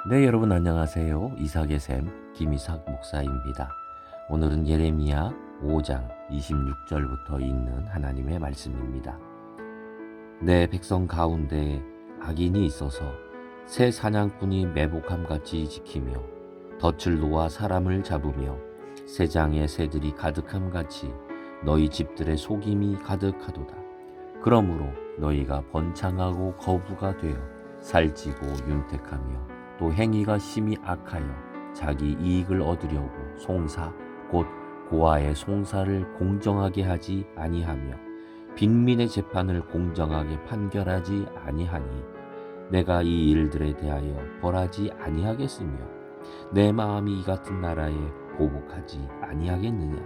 네, 여러분 안녕하세요. 이삭의 샘 김이삭 목사입니다. 오늘은 예레미야 5장 26절부터 있는 하나님의 말씀입니다. 내 백성 가운데 악인이 있어서 새 사냥꾼이 매복함같이 지키며 덫을 놓아 사람을 잡으며 새장에 새들이 가득함같이 너희 집들의 속임이 가득하도다. 그러므로 너희가 번창하고 거부가 되어 살찌고 윤택하며 또 행위가 심히 악하여 자기 이익을 얻으려고 송사 곧 고아의 송사를 공정하게 하지 아니하며 빈민의 재판을 공정하게 판결하지 아니하니 내가 이 일들에 대하여 벌하지 아니하겠으며 내 마음이 이 같은 나라에 보복하지 아니하겠느냐.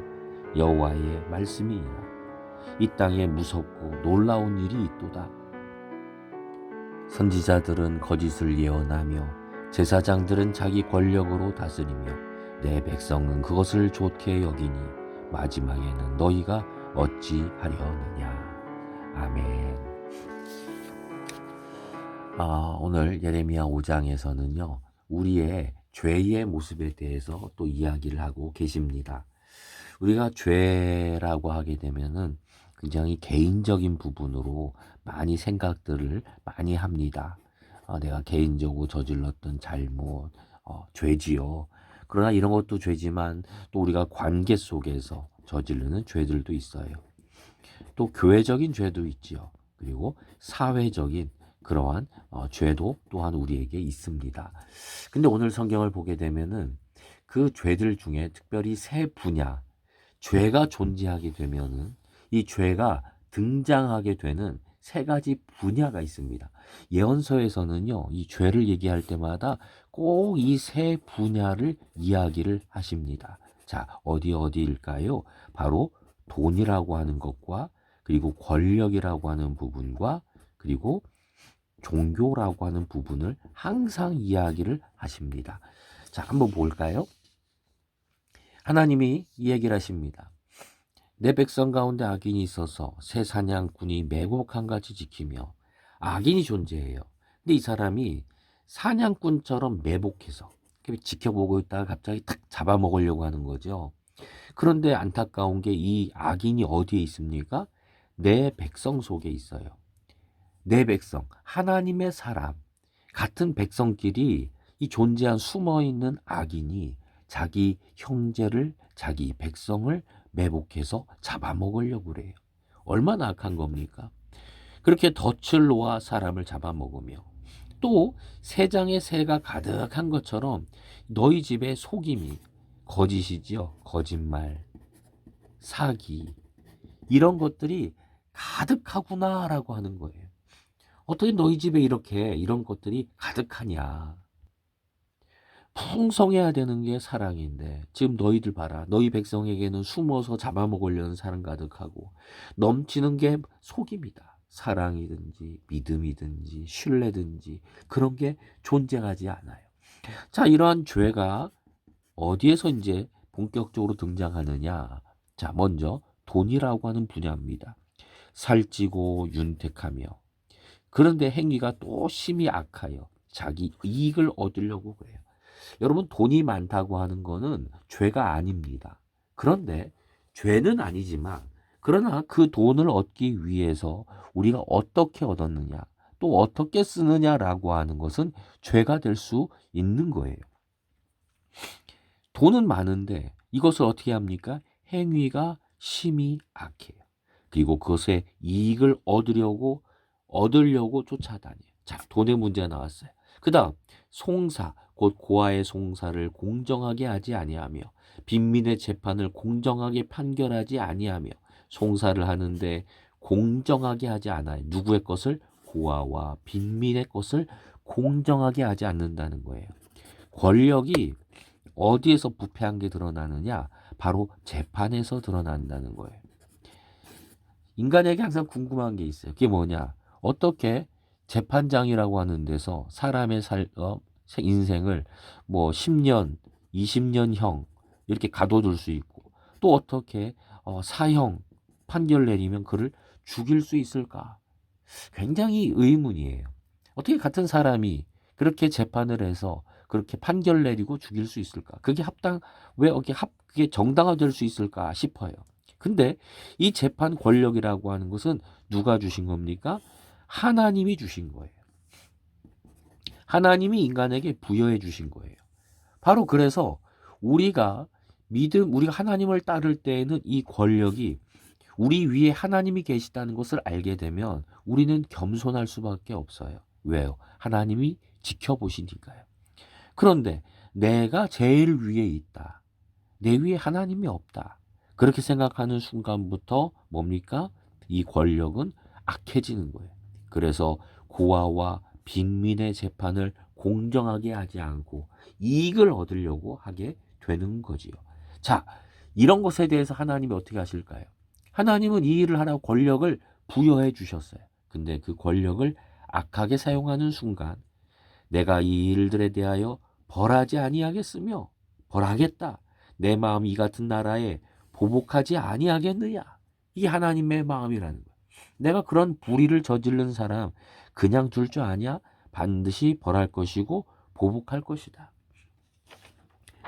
여호와의 말씀이니라. 이 땅에 무섭고 놀라운 일이 있도다. 선지자들은 거짓을 예언하며 제사장들은 자기 권력으로 다스리며 내 백성은 그것을 좋게 여기니 마지막에는 너희가 어찌하려느냐. 아멘. 오늘 예레미야 5장에서는요 우리의 죄의 모습에 대해서 또 이야기를 하고 계십니다. 우리가 죄라고 하게 되면은 굉장히 개인적인 부분으로 많이 생각들을 많이 합니다. 내가 개인적으로 저질렀던 잘못, 죄지요. 그러나 이런 것도 죄지만 또 우리가 관계 속에서 저지르는 죄들도 있어요. 또 교회적인 죄도 있지요. 그리고 사회적인 그러한 죄도 또한 우리에게 있습니다. 근데 오늘 성경을 보게 되면은 그 죄들 중에 특별히 세 분야, 죄가 존재하게 되면은 이 죄가 등장하게 되는 세 가지 분야가 있습니다. 예언서에서는요, 이 죄를 얘기할 때마다 꼭 이 세 분야를 이야기를 하십니다. 자, 어디일까요? 바로 돈이라고 하는 것과 그리고 권력이라고 하는 부분과 그리고 종교라고 하는 부분을 항상 이야기를 하십니다. 자, 한번 볼까요? 하나님이 이 얘기를 하십니다. 내 백성 가운데 악인이 있어서 새 사냥꾼이 매복함같이 지키며 악인이 존재해요. 근데 이 사람이 사냥꾼처럼 매복해서 지켜보고 있다가 갑자기 탁 잡아먹으려고 하는 거죠. 그런데 안타까운 게 이 악인이 어디에 있습니까? 내 백성 속에 있어요. 내 백성, 하나님의 사람, 같은 백성끼리 이 존재한 숨어있는 악인이 자기 형제를, 자기 백성을 매복해서 잡아먹으려고 그래요. 얼마나 악한 겁니까? 그렇게 덫을 놓아 사람을 잡아먹으며 또 새장에 새가 가득한 것처럼 너희 집의 속임이 거짓이지요. 거짓말, 사기 이런 것들이 가득하구나라고 하는 거예요. 어떻게 너희 집에 이런 것들이 가득하냐. 풍성해야 되는 게 사랑인데 지금 너희들 봐라. 너희 백성에게는 숨어서 잡아먹으려는 사람 가득하고 넘치는 게 속임이다. 사랑이든지 믿음이든지 신뢰든지 그런 게 존재하지 않아요. 자, 이러한 죄가 어디에서 이제 본격적으로 등장하느냐. 자, 먼저 돈이라고 하는 분야입니다. 살찌고 윤택하며 그런데 행위가 또 심히 악하여 자기 이익을 얻으려고 그래요. 여러분, 돈이 많다고 하는 거는 죄가 아닙니다. 그런데 죄는 아니지만 그러나 그 돈을 얻기 위해서 우리가 어떻게 얻었느냐 또 어떻게 쓰느냐라고 하는 것은 죄가 될 수 있는 거예요. 돈은 많은데 이것을 어떻게 합니까? 행위가 심히 악해요. 그리고 그것의 이익을 얻으려고 쫓아다녀요. 자, 돈의 문제가 나왔어요. 그 다음 송사 곧 고아의 송사를 공정하게 하지 아니하며 빈민의 재판을 공정하게 판결하지 아니하며 송사를 하는데 공정하게 하지 않아요. 누구의 것을? 고아와 빈민의 것을 공정하게 하지 않는다는 거예요. 권력이 어디에서 부패한 게 드러나느냐? 바로 재판에서 드러난다는 거예요. 인간에게 항상 궁금한 게 있어요. 그게 뭐냐? 어떻게 재판장이라고 하는 데서 사람의 인생을 뭐 10년, 20년형 이렇게 가둬둘 수 있고 또 어떻게 사형 판결 내리면 그를 죽일 수 있을까? 굉장히 의문이에요. 어떻게 같은 사람이 그렇게 재판을 해서 그렇게 판결 내리고 죽일 수 있을까? 그게 정당화될 수 있을까 싶어요. 근데 이 재판 권력이라고 하는 것은 누가 주신 겁니까? 하나님이 주신 거예요. 하나님이 인간에게 부여해 주신 거예요. 바로 그래서 우리가 하나님을 따를 때에는 이 권력이 우리 위에 하나님이 계시다는 것을 알게 되면 우리는 겸손할 수밖에 없어요. 왜요? 하나님이 지켜보시니까요. 그런데 내가 제일 위에 있다. 내 위에 하나님이 없다. 그렇게 생각하는 순간부터 뭡니까? 이 권력은 악해지는 거예요. 그래서 고아와 빈민의 재판을 공정하게 하지 않고 이익을 얻으려고 하게 되는 거지요. 자, 이런 것에 대해서 하나님이 어떻게 하실까요? 하나님은 이 일을 하라고 권력을 부여해 주셨어요. 근데 그 권력을 악하게 사용하는 순간 내가 이 일들에 대하여 벌하지 아니하겠으며 벌하겠다. 내 마음이 이 같은 나라에 보복하지 아니하겠느냐. 이게 하나님의 마음이라는 거예요. 내가 그런 불의를 저지른 사람 그냥 둘 줄 아냐? 반드시 벌할 것이고 보복할 것이다.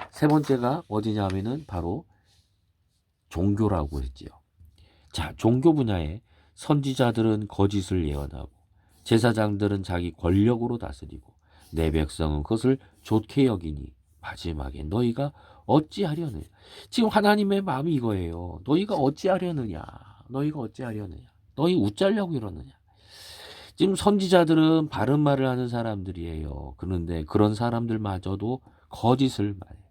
세 번째가 어디냐면은 바로 종교라고 했지요. 자, 종교 분야에 선지자들은 거짓을 예언하고 제사장들은 자기 권력으로 다스리고 내 백성은 그것을 좋게 여기니 마지막에 너희가 어찌하려느냐. 지금 하나님의 마음이 이거예요. 너희가 어찌하려느냐. 너희 웃자려고 이러느냐. 지금 선지자들은 바른 말을 하는 사람들이에요. 그런데 그런 사람들마저도 거짓을 말해요.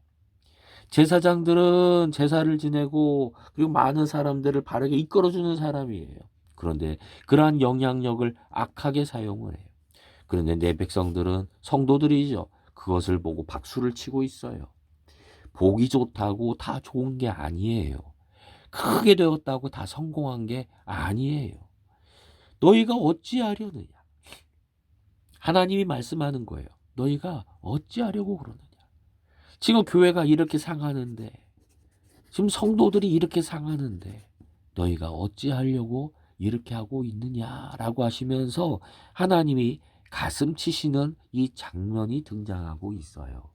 제사장들은 제사를 지내고 그리고 많은 사람들을 바르게 이끌어주는 사람이에요. 그런데 그러한 영향력을 악하게 사용을 해요. 그런데 내 백성들은 성도들이죠. 그것을 보고 박수를 치고 있어요. 복이 좋다고 다 좋은 게 아니에요. 크게 되었다고 다 성공한 게 아니에요. 너희가 어찌하려느냐. 하나님이 말씀하는 거예요. 너희가 어찌하려고 그러느냐. 지금 교회가 이렇게 상하는데, 지금 성도들이 이렇게 상하는데 너희가 어찌하려고 이렇게 하고 있느냐라고 하시면서 하나님이 가슴 치시는 이 장면이 등장하고 있어요.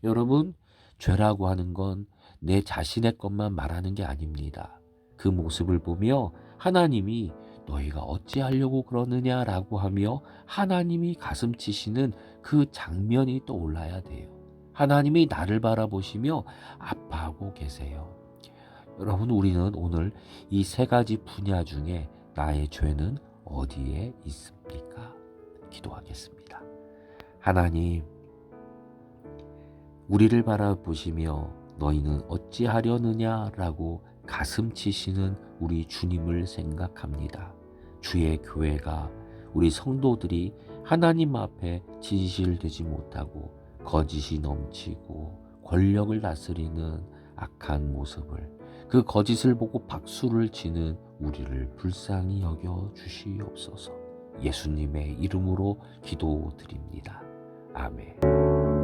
여러분, 죄라고 하는 건 내 자신의 것만 말하는 게 아닙니다. 그 모습을 보며 하나님이 너희가 어찌하려고 그러느냐라고 하며 하나님이 가슴 치시는 그 장면이 떠올라야 돼요. 하나님이 나를 바라보시며 아파하고 계세요. 여러분, 우리는 오늘 이 세 가지 분야 중에 나의 죄는 어디에 있습니까? 기도하겠습니다. 하나님, 우리를 바라보시며 너희는 어찌하려느냐라고 가슴 치시는 우리 주님을 생각합니다. 주의 교회가, 우리 성도들이 하나님 앞에 진실되지 못하고 거짓이 넘치고 권력을 다스리는 악한 모습을, 그 거짓을 보고 박수를 치는 우리를 불쌍히 여겨 주시옵소서. 예수님의 이름으로 기도드립니다. 아멘.